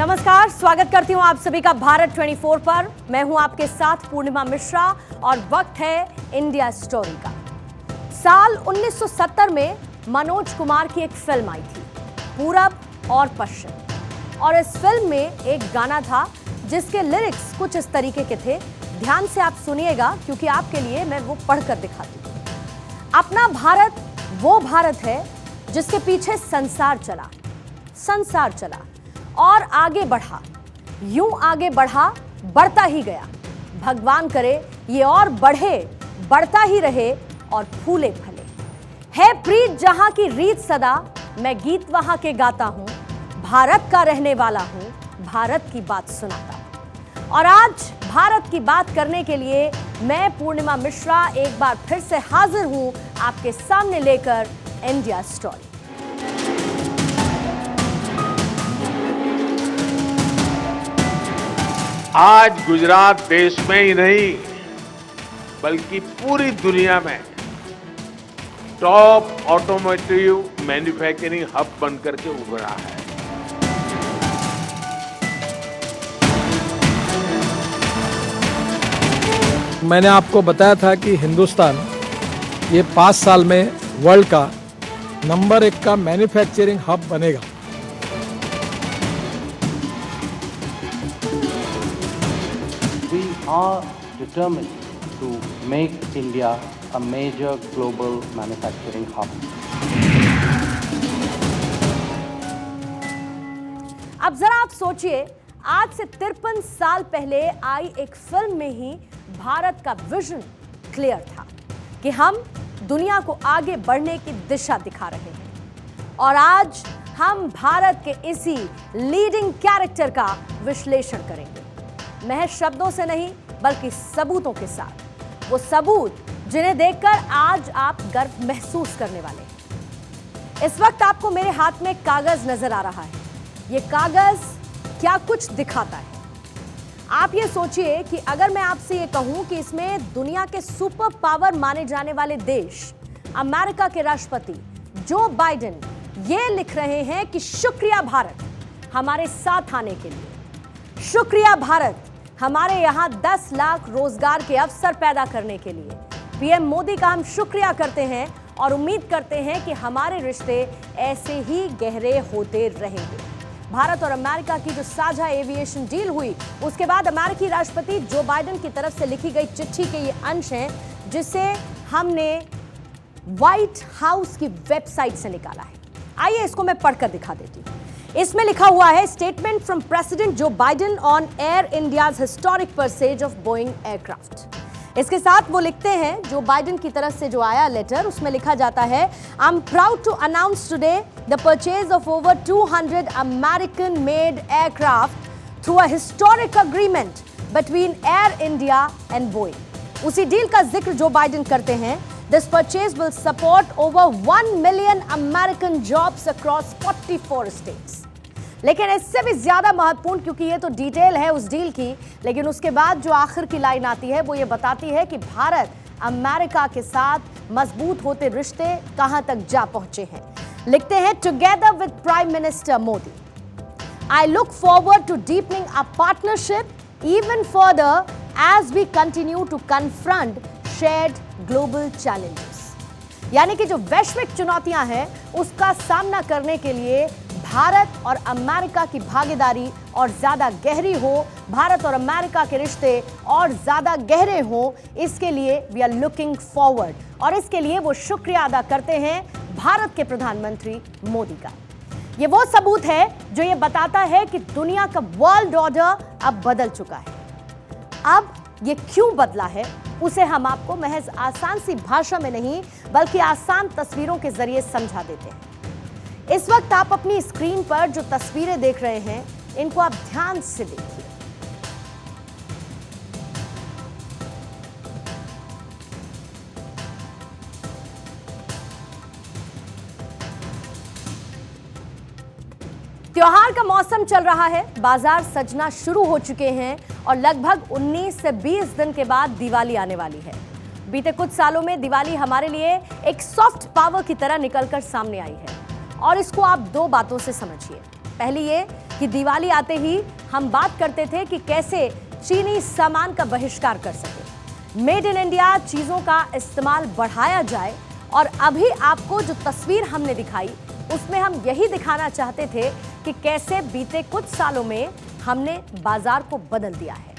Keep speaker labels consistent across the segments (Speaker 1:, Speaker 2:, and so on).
Speaker 1: नमस्कार, स्वागत करती हूं आप सभी का भारत 24 पर। मैं हूं आपके साथ पूर्णिमा मिश्रा और वक्त है इंडिया स्टोरी का। साल 1970 में मनोज कुमार की एक फिल्म आई थी, पूरब और पश्चिम, और इस फिल्म में एक गाना था जिसके लिरिक्स कुछ इस तरीके के थे। ध्यान से आप सुनिएगा क्योंकि आपके लिए मैं वो पढ़कर दिखाती हूँ। अपना भारत वो भारत है जिसके पीछे संसार चला और आगे बढ़ा, यूं आगे बढ़ा, बढ़ता ही गया। भगवान करे ये और बढ़े, बढ़ता ही रहे और फूले फले। है प्रीत जहां की रीत सदा, मैं गीत वहां के गाता हूं। भारत का रहने वाला हूं, भारत की बात सुनाता हूं। और आज भारत की बात करने के लिए मैं पूर्णिमा मिश्रा एक बार फिर से हाजिर हूं आपके सामने लेकर इंडिया स्टोरी।
Speaker 2: आज गुजरात देश में ही नहीं बल्कि पूरी दुनिया में टॉप ऑटोमोटिव मैन्युफैक्चरिंग हब बनकर के उभरा है।
Speaker 3: मैंने आपको बताया था कि हिंदुस्तान ये 5 साल में वर्ल्ड का नंबर 1 का मैन्युफैक्चरिंग हब बनेगा।
Speaker 4: We are determined to make India a major global manufacturing hub.
Speaker 1: अब जरा आप सोचिए, आज से 53 साल पहले आई एक फिल्म में ही भारत का विजन क्लियर था कि हम दुनिया को आगे बढ़ने की दिशा दिखा रहे हैं। और आज हम भारत के इसी लीडिंग कैरेक्टर का विश्लेषण करेंगे, महज शब्दों से नहीं बल्कि सबूतों के साथ। वो सबूत जिन्हें देखकर आज आप गर्व महसूस करने वाले हैं। इस वक्त आपको मेरे हाथ में कागज नजर आ रहा है। ये कागज क्या कुछ दिखाता है? आप ये सोचिए कि अगर मैं आपसे ये कहूं कि इसमें दुनिया के सुपर पावर माने जाने वाले देश अमेरिका के राष्ट्रपति जो बाइडेन ये लिख रहे हैं कि शुक्रिया भारत हमारे साथ आने के लिए, शुक्रिया भारत हमारे यहां 10 लाख रोजगार के अवसर पैदा करने के लिए। पीएम मोदी का हम शुक्रिया करते हैं और उम्मीद करते हैं कि हमारे रिश्ते ऐसे ही गहरे होते रहेंगे। भारत और अमेरिका की जो साझा एविएशन डील हुई, उसके बाद अमेरिकी राष्ट्रपति जो बाइडेन की तरफ से लिखी गई चिट्ठी के ये अंश हैं जिसे हमने व्हाइट हाउस की वेबसाइट से निकाला है। आइए इसको मैं पढ़कर दिखा देती हूँ। इसमें लिखा हुआ है, statement from president Joe Biden on air India's historic purchase of Boeing aircraft. इसके साथ वो लिखते हैं, जो बाइडेन की तरफ से जो आया लेटर, उसमें लिखा जाता है, I am proud to announce today the purchase of over 200 American made aircraft through a historic agreement between Air India and Boeing. उसी डील का जिक्र जो बाइडेन करते हैं। This purchase will support over 1 million American jobs across 44 states. लेकिन इससे भी ज्यादा महत्वपूर्ण, क्योंकि ये तो डिटेल है उस डील की, लेकिन उसके बाद जो आखिर की लाइन आती है वो ये बताती है कि भारत अमेरिका के साथ मजबूत होते रिश्ते कहां तक जा पहुंचे हैं। लिखते हैं, together with prime minister Modi I look forward to deepening a partnership even further as we continue to confront shared global challenges. यानी कि जो वैश्विक चुनौतियां हैं उसका सामना करने के लिए भारत और अमेरिका की भागीदारी और ज्यादा गहरी हो, भारत और अमेरिका के रिश्ते और ज्यादा गहरे हो, इसके लिए वी आर लुकिंग फॉरवर्ड। और इसके लिए वो शुक्रिया अदा करते हैं भारत के प्रधानमंत्री मोदी का। ये वो सबूत है जो ये बताता है कि दुनिया का वर्ल्ड ऑर्डर अब बदल चुका है। अब ये क्यों बदला है उसे हम आपको महज आसान सी भाषा में नहीं बल्कि आसान तस्वीरों के जरिए समझा देते हैं। इस वक्त आप अपनी स्क्रीन पर जो तस्वीरें देख रहे हैं, इनको आप ध्यान से देखिए। त्योहार का मौसम चल रहा है, बाजार सजना शुरू हो चुके हैं और लगभग 19 से 20 दिन के बाद दिवाली आने वाली है। बीते कुछ सालों में दिवाली हमारे लिए एक सॉफ्ट पावर की तरह निकलकर सामने आई है और इसको आप दो बातों से समझिए। पहली ये कि दिवाली आते ही हम बात करते थे कि कैसे चीनी सामान का बहिष्कार कर सके, मेड इन इंडिया चीजों का इस्तेमाल बढ़ाया जाए। और अभी आपको जो तस्वीर हमने दिखाई उसमें हम यही दिखाना चाहते थे कि कैसे बीते कुछ सालों में हमने बाजार को बदल दिया है।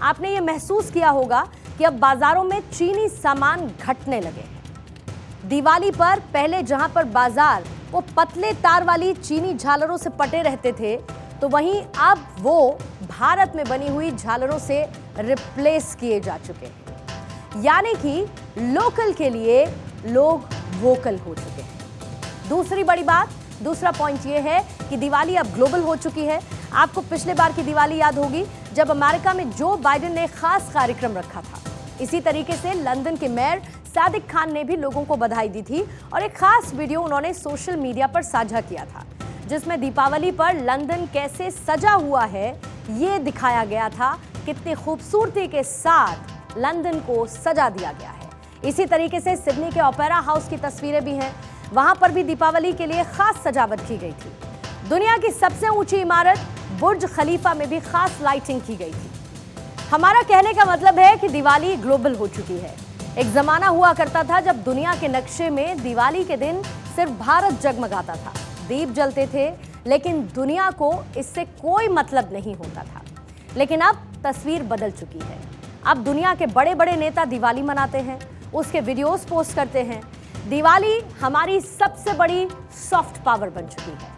Speaker 1: आपने ये महसूस किया होगा कि अब बाजारों में चीनी सामान घटने लगे हैं। दिवाली पर पहले जहां पर बाजार वो पतले तार वाली चीनी झालरों से पटे रहते थे, तो वहीं अब वो भारत में बनी हुई झालरों से रिप्लेस किए जा चुके हैं। यानी कि लोकल के लिए लोग वोकल हो चुके हैं। दूसरी बड़ी बात, दूसरा पॉइंट ये है कि दिवाली अब ग्लोबल हो चुकी है। आपको पिछले बार की दिवाली याद होगी जब अमेरिका में जो बाइडेन ने खास कार्यक्रम रखा था। इसी तरीके से लंदन के मेयर सादिक खान ने भी लोगों को बधाई दी थी और एक खास वीडियो उन्होंने सोशल मीडिया पर साझा किया था, जिसमें दीपावली पर लंदन कैसे सजा हुआ है ये दिखाया गया था। कितनी खूबसूरती के साथ लंदन को सजा दिया गया है। इसी तरीके से सिडनी के ओपेरा हाउस की तस्वीरें भी हैं, वहां पर भी दीपावली के लिए खास सजावट की गई थी। दुनिया की सबसे ऊंची इमारत बुर्ज खलीफा में भी खास लाइटिंग की गई थी। हमारा कहने का मतलब है कि दिवाली ग्लोबल हो चुकी है। एक जमाना हुआ करता था जब दुनिया के नक्शे में दिवाली के दिन सिर्फ भारत जगमगाता था, दीप जलते थे, लेकिन दुनिया को इससे कोई मतलब नहीं होता था। लेकिन अब तस्वीर बदल चुकी है। अब दुनिया के बड़े बड़े नेता दिवाली मनाते हैं, उसके वीडियोस पोस्ट करते हैं। दिवाली हमारी सबसे बड़ी सॉफ्ट पावर बन चुकी है।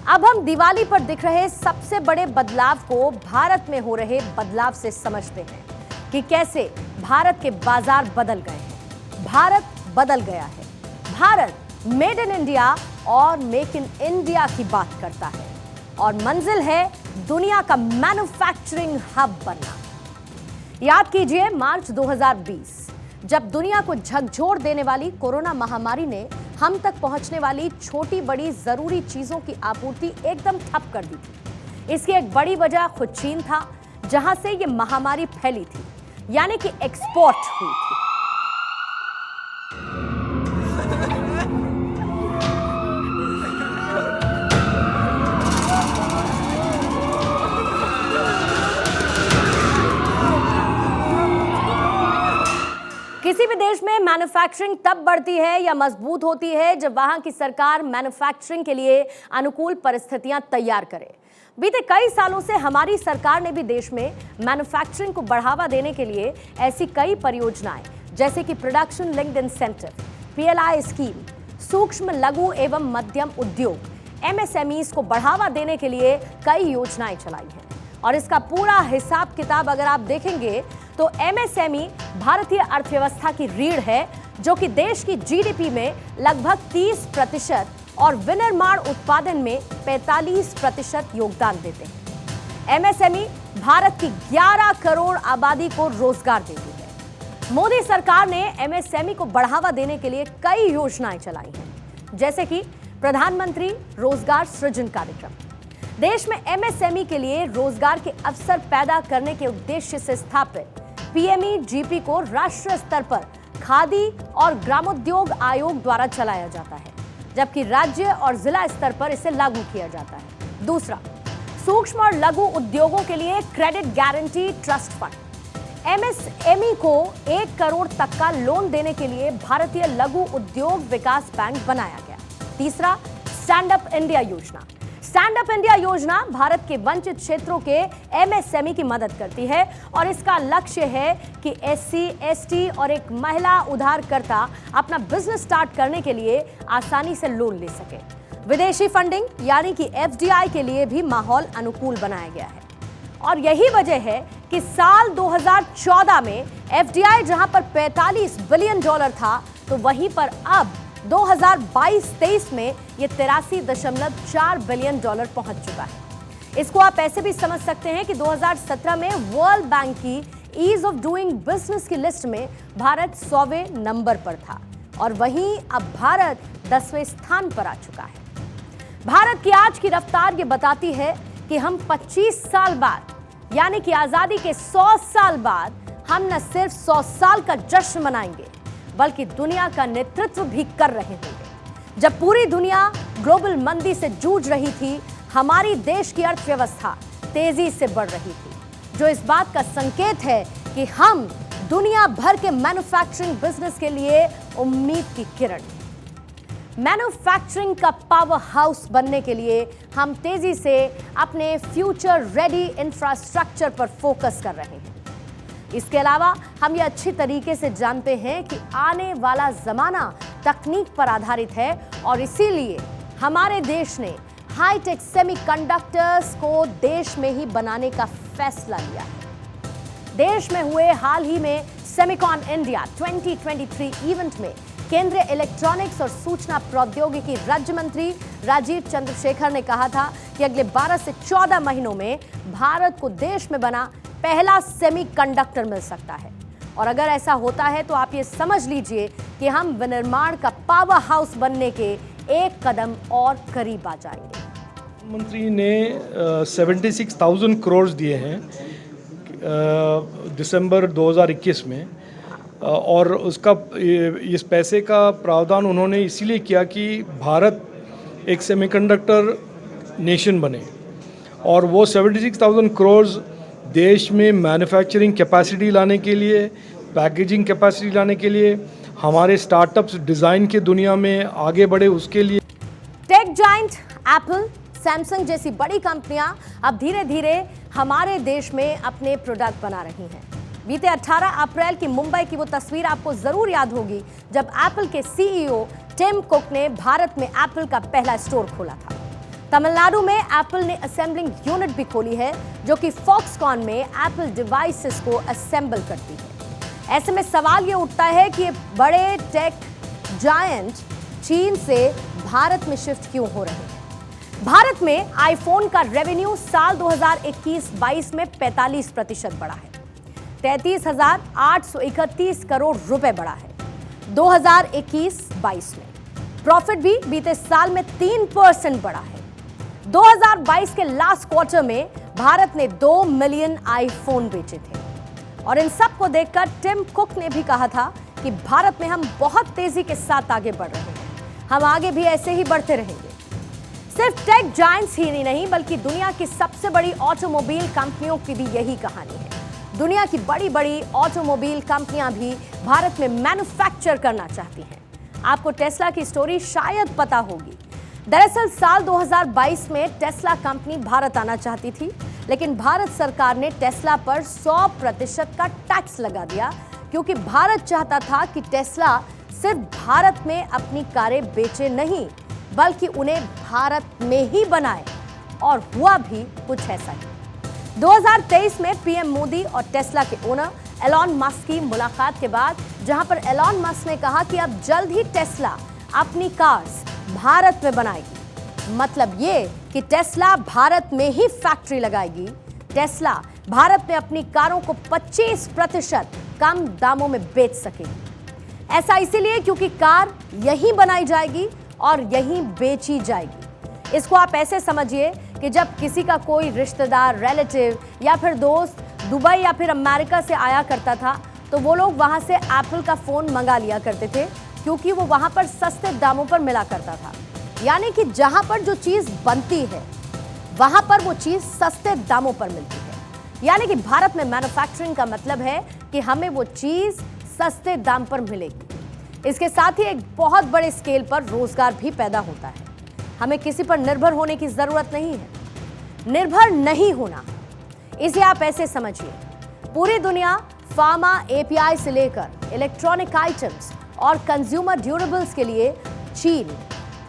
Speaker 1: अब हम दिवाली पर दिख रहे सबसे बड़े बदलाव को भारत में हो रहे बदलाव से समझते हैं कि कैसे भारत के बाजार बदल गए हैं। भारत बदल गया है। भारत मेड इन इंडिया और मेक इन इंडिया की बात करता है और मंजिल है दुनिया का मैन्युफैक्चरिंग हब बनना। याद कीजिए मार्च 2020, जब दुनिया को झकझोर देने वाली कोरोना महामारी ने हम तक पहुंचने वाली छोटी बड़ी जरूरी चीजों की आपूर्ति एकदम ठप कर दी थी। इसकी एक बड़ी वजह खुद चीन था, जहां से ये महामारी फैली थी, यानी कि एक्सपोर्ट हुई थी। किसी भी देश में मैन्युफैक्चरिंग तब बढ़ती है या मजबूत होती है जब वहां की सरकार मैन्युफैक्चरिंग के लिए अनुकूल परिस्थितियां तैयार करे। बीते कई सालों से हमारी सरकार ने भी देश में मैन्युफैक्चरिंग को बढ़ावा देने के लिए ऐसी कई परियोजनाएं जैसे कि production linked incentive, PLI scheme, सूक्ष्म लघु एवं मध्यम उद्योग MSMEs को बढ़ावा देने के लिए कई योजनाएं चलाई हैं। और इसका पूरा हिसाब किताब अगर आप देखेंगे तो MSME भारतीय अर्थव्यवस्था की रीढ़ है, जो कि देश की GDP में लगभग 30% और विनिर्माण उत्पादन में 45% योगदान देते हैं। MSME भारत की 11 करोड़ आबादी को रोजगार देती है। मोदी सरकार ने MSME को बढ़ावा देने के लिए कई योजनाएं चलाई हैं, जैसे कि प्रधानमंत्री रोजगार सृजन कार्यक्रम। देश में MSME के लिए रोजगार के अवसर पैदा करने के उद्देश्य से स्थापित PMEGP को राष्ट्रीय स्तर पर खादी और ग्रामोद्योग आयोग द्वारा चलाया जाता है, जबकि राज्य और जिला स्तर पर इसे लागू किया जाता है। दूसरा, सूक्ष्म और लघु उद्योगों के लिए credit guarantee trust fund. MSME को 1 करोड़ तक का लोन देने के लिए भारतीय लघु उद्योग विकास बैंक बनाया गया। तीसरा, स्टैंड अप इंडिया योजना। स्टैंड अप इंडिया योजना भारत के वंचित क्षेत्रों के MSME की मदद करती है और इसका लक्ष्य है कि SC, ST और एक महिला उधारकर्ता अपना बिजनेस स्टार्ट करने के लिए आसानी से लोन ले सके। विदेशी फंडिंग यानी कि FDI के लिए भी माहौल अनुकूल बनाया गया है और यही वजह है कि साल 2014 में FDI जहां पर $45 बिलियन था, तो वहीं पर अब 2022-23 में ये 83.4 बिलियन पहुंच चुका है। इसको आप ऐसे भी समझ सकते हैं कि 2017 में वर्ल्ड बैंक की ईज ऑफ डूइंग बिजनेस की लिस्ट में भारत 100वें नंबर पर था और वहीं अब भारत 10वें स्थान पर आ चुका है। भारत की आज की रफ्तार ये बताती है कि हम 25 साल बाद यानी कि आजादी के 100 साल बाद हम न सिर्फ 100 साल का जश्न मनाएंगे बल्कि दुनिया का नेतृत्व भी कर रहे होंगे। जब पूरी दुनिया ग्लोबल मंदी से जूझ रही थी, हमारी देश की अर्थव्यवस्था तेजी से बढ़ रही थी, जो इस बात का संकेत है कि हम दुनिया भर के मैन्युफैक्चरिंग बिजनेस के लिए उम्मीद की किरण हैं। मैन्युफैक्चरिंग का पावर हाउस बनने के लिए हम तेजी से अपने फ्यूचर रेडी इंफ्रास्ट्रक्चर पर फोकस कर रहे हैं। इसके अलावा हम ये अच्छी तरीके से जानते हैं कि आने वाला जमाना तकनीक पर आधारित है और इसीलिए हमारे देश ने हाईटेक सेमीकंडक्टर्स को देश में ही बनाने का फैसला लिया है। देश में हुए हाल ही में सेमिकॉन इंडिया 2023 इवेंट में केंद्रीय इलेक्ट्रॉनिक्स और सूचना प्रौद्योगिकी राज्य मंत्री राजीव चंद्रशेखर ने कहा था कि अगले 12 से 14 महीनों में भारत को देश में बना पहला सेमीकंडक्टर मिल सकता है। और अगर ऐसा होता है तो आप ये समझ लीजिए कि हम विनिर्माण का पावर हाउस बनने के एक कदम और करीब आ जाएंगे।
Speaker 3: प्रधानमंत्री ने 76,000 करोड़ दिए हैं दिसंबर 2021 में, और उसका इस पैसे का प्रावधान उन्होंने इसीलिए किया कि भारत एक सेमीकंडक्टर नेशन बने, और वो 76,000 करोड़ देश में मैन्युफैक्चरिंग कैपेसिटी लाने के लिए, पैकेजिंग कैपेसिटी लाने के लिए, हमारे स्टार्टअप्स डिज़ाइन की दुनिया में आगे बढ़े उसके लिए।
Speaker 1: टेक जायंट एप्पल, सैमसंग जैसी बड़ी कंपनियां अब धीरे धीरे हमारे देश में अपने प्रोडक्ट बना रही हैं। बीते 18 अप्रैल की मुंबई की वो तस्वीर आपको जरूर याद होगी जब एप्पल के सीईओ टिम कुक ने भारत में एप्पल का पहला स्टोर खोला था। तमिलनाडु में एप्पल ने असेंबलिंग यूनिट भी खोली है, जो कि फॉक्सकॉन में एप्पल डिवाइसेस को असेंबल करती है। ऐसे में सवाल ये उठता है कि ये बड़े टेक जायंट चीन से भारत में शिफ्ट क्यों हो रहे हैं। भारत में आईफोन का रेवेन्यू साल 2021-22 में 45% बढ़ा है, 33,831 करोड़ रुपए बढ़ा है 2021-22 में। प्रॉफिट भी बीते साल में 3% बढ़ा है। 2022 के लास्ट क्वार्टर में भारत ने 2 मिलियन आईफोन बेचे थे। और इन सब को देखकर टिम कुक ने भी कहा था कि भारत में हम बहुत तेजी के साथ आगे बढ़ रहे हैं, हम आगे भी ऐसे ही बढ़ते रहेंगे। सिर्फ टेक जायंट्स ही नहीं बल्कि दुनिया की सबसे बड़ी ऑटोमोबाइल कंपनियों की भी यही कहानी है। दुनिया की बड़ी बड़ी ऑटोमोबाइल कंपनियां भी भारत में मैन्युफैक्चर करना चाहती हैं। आपको टेस्ला की स्टोरी शायद पता होगी। दरअसल साल 2022 में टेस्ला कंपनी भारत आना चाहती थी, लेकिन भारत सरकार ने टेस्ला पर 100% का टैक्स लगा दिया, क्योंकि भारत चाहता था कि टेस्ला सिर्फ भारत में अपनी कारें बेचे नहीं बल्कि उन्हें भारत में ही बनाए। और हुआ भी कुछ ऐसा ही। 2023 में पीएम मोदी और टेस्ला के ओनर एलॉन मस्क की मुलाकात के बाद, जहां पर एलॉन मस्क ने कहा कि अब जल्द ही टेस्ला अपनी कार्स भारत में बनाएगी। मतलब ये कि टेस्ला भारत में ही फैक्ट्री लगाएगी। टेस्ला भारत में अपनी कारों को 25% कम दामों में बेच सकेगी। ऐसा इसीलिए क्योंकि कार यहीं बनाई जाएगी और यहीं बेची जाएगी। इसको आप ऐसे समझिए कि जब किसी का कोई रिश्तेदार, रिलेटिव या फिर दोस्त दुबई या फिर अमेरिका से आया करता था, तो वो लोग वहाँ से एप्पल का फ़ोन मंगा लिया करते थे, क्योंकि वो वहाँ पर सस्ते दामों पर मिला करता था। यानी कि जहाँ पर जो चीज़ बनती है वहाँ पर वो चीज़ सस्ते दामों पर मिलती है। यानी कि भारत में मैन्युफैक्चरिंग का मतलब है कि हमें वो चीज़ सस्ते दाम पर मिलेगी। इसके साथ ही एक बहुत बड़े स्केल पर रोजगार भी पैदा होता है। हमें किसी पर निर्भर होने की जरूरत नहीं है। निर्भर नहीं होना, इसे आप ऐसे समझिए, पूरी दुनिया फार्मा एपीआई से लेकर इलेक्ट्रॉनिक आइटम्स और कंज्यूमर ड्यूरेबल्स के लिए चीन,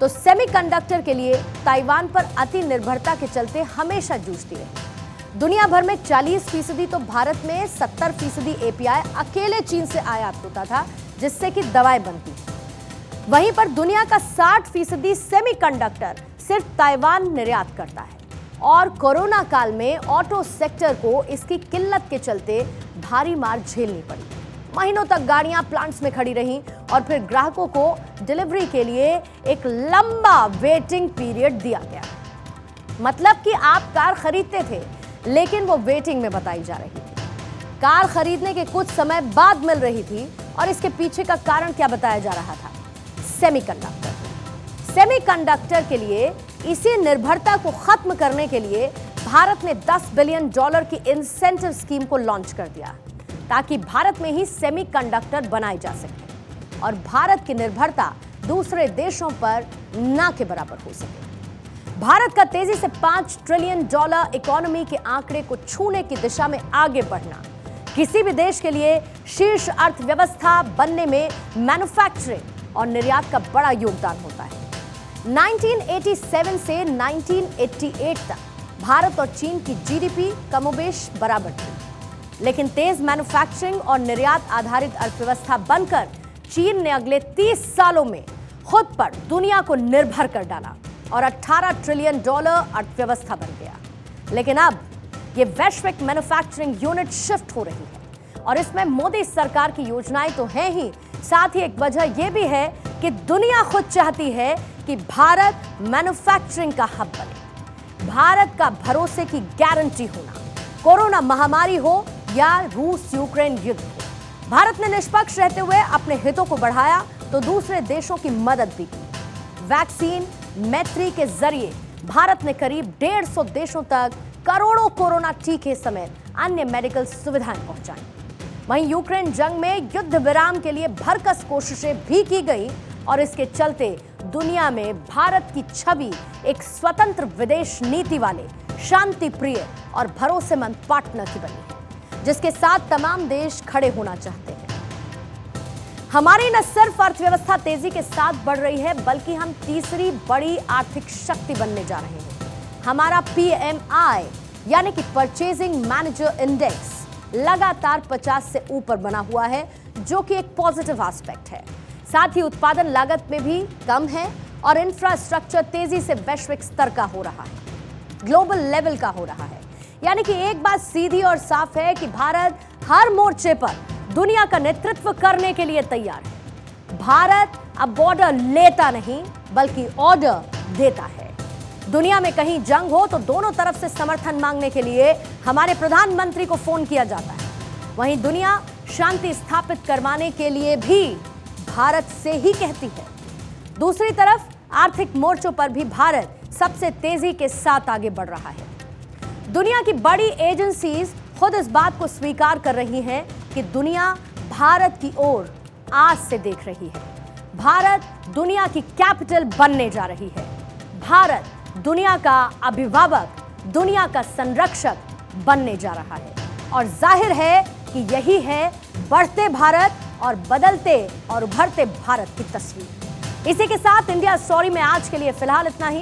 Speaker 1: तो सेमीकंडक्टर के लिए ताइवान पर अति निर्भरता के चलते हमेशा जूझती रही। दुनिया भर में 40% तो भारत में 70% एपीआई अकेले चीन से आयात होता था, जिससे कि दवाएं बनती हैं। वहीं पर दुनिया का 60% सेमीकंडक्टर सिर्फ ताइवान निर्यात करता है। और कोरोना काल में ऑटो सेक्टर को इसकी किल्लत के चलते भारी मार झेलनी पड़ी। महीनों तक गाड़ियां प्लांट्स में खड़ी रहीं और फिर ग्राहकों को डिलीवरी के लिए एक लंबा वेटिंग पीरियड दिया गया। मतलब कि आप कार खरीदते थे, लेकिन वो वेटिंग में बताई जा रही थी। कार खरीदने के कुछ समय बाद मिल रही थी, और इसके पीछे का कारण क्या बताया जा रहा था? सेमीकंडक्टर। सेमीकंडक्टर के लिए इसी निर्भरता को खत्म करने के लिए भारत ने $10 बिलियन की इंसेंटिव स्कीम को लॉन्च कर दिया ताकि भारत में ही सेमीकंडक्टर बनाए जा सके और भारत की निर्भरता दूसरे देशों पर ना के बराबर हो सके। भारत का तेजी से $5 ट्रिलियन इकोनॉमी के आंकड़े को छूने की दिशा में आगे बढ़ना किसी भी देश के लिए शीर्ष अर्थव्यवस्था बनने में मैन्युफैक्चरिंग और निर्यात का बड़ा योगदान होता है। 1987 से 1988 तक भारत और चीन की जीडीपी कमोबेश बराबर थी, लेकिन तेज मैन्युफैक्चरिंग और निर्यात आधारित अर्थव्यवस्था बनकर चीन ने अगले 30 सालों में खुद पर दुनिया को निर्भर कर डाला और $18 ट्रिलियन अर्थव्यवस्था बन गया। लेकिन अब ये वैश्विक मैन्युफैक्चरिंग यूनिट शिफ्ट हो रही है और इसमें मोदी सरकार की योजनाएं तो हैं ही, साथ ही एक वजह यह भी है कि दुनिया खुद चाहती है कि भारत मैन्युफैक्चरिंग का हब बने। भारत का भरोसे की गारंटी होना, कोरोना महामारी हो या रूस यूक्रेन युद्ध हो, भारत ने निष्पक्ष रहते हुए अपने हितों को बढ़ाया तो दूसरे देशों की मदद भी की। वैक्सीन मैत्री के जरिए भारत ने करीब 150 देशों तक करोड़ों कोरोना टीके समेत अन्य मेडिकल सुविधाएं पहुंचाई। वहीं यूक्रेन जंग में युद्ध विराम के लिए भरकस कोशिशें भी की गई और इसके चलते दुनिया में भारत की छवि एक स्वतंत्र विदेश नीति वाले, शांति प्रिय और भरोसेमंद पार्टनर की बनी है, जिसके साथ तमाम देश खड़े होना चाहते हैं। हमारी न सिर्फ अर्थव्यवस्था तेजी के साथ बढ़ रही है, बल्कि हम तीसरी बड़ी आर्थिक शक्ति बनने जा रहे हैं। हमारा PMI यानी कि परचेजिंग मैनेजर इंडेक्स लगातार 50 से ऊपर बना हुआ है, जो कि एक पॉजिटिव एस्पेक्ट है। साथ ही उत्पादन लागत में भी कम है और इंफ्रास्ट्रक्चर तेजी से वैश्विक स्तर का हो रहा है, ग्लोबल लेवल का हो रहा है। यानी कि एक बात सीधी और साफ है कि भारत हर मोर्चे पर दुनिया का नेतृत्व करने के लिए तैयार है। भारत अब बॉर्डर लेता नहीं बल्कि ऑर्डर देता है। दुनिया में कहीं जंग हो तो दोनों तरफ से समर्थन मांगने के लिए हमारे प्रधानमंत्री को फोन किया जाता है। वहीं दुनिया शांति स्थापित करवाने के लिए भी भारत से ही कहती है। दूसरी तरफ आर्थिक मोर्चों पर भी भारत सबसे तेजी के साथ आगे बढ़ रहा है। दुनिया की बड़ी एजेंसीज खुद इस बात को स्वीकार कर रही हैं कि दुनिया भारत की ओर आस से देख रही है। भारत दुनिया की कैपिटल बनने जा रही है। भारत दुनिया का अभिभावक, दुनिया का संरक्षक बनने जा रहा है और जाहिर है कि यही है बढ़ते भारत और बदलते और उभरते भारत की तस्वीर। इसी के साथ इंडिया स्टोरी में आज के लिए फिलहाल इतना ही।